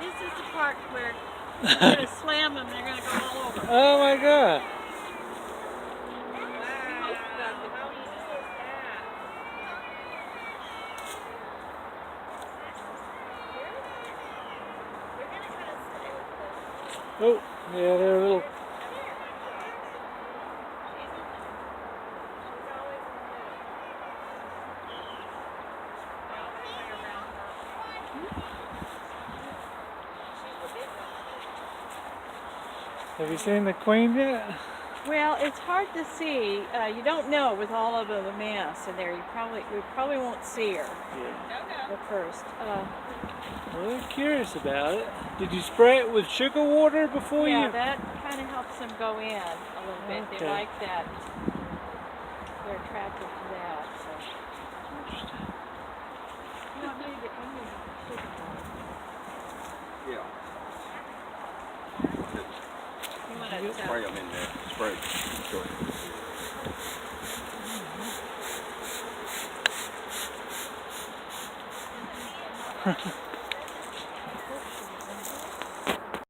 this is the part where you're going to slam them and they're going to go all over. Oh my God. Oh, yeah, they're a little. Have you seen the queen yet? Well, it's hard to see. You don't know with all of the mass in there. We probably won't see her at first. Well, they're curious about it. Did you spray it with sugar water before you? Yeah, that kind of helps them go in a little bit. Okay. They like that. They're attracted to that. So. Interesting. You want me to get sugar water? Yeah. You want to Spray them in there. Spray. Sure.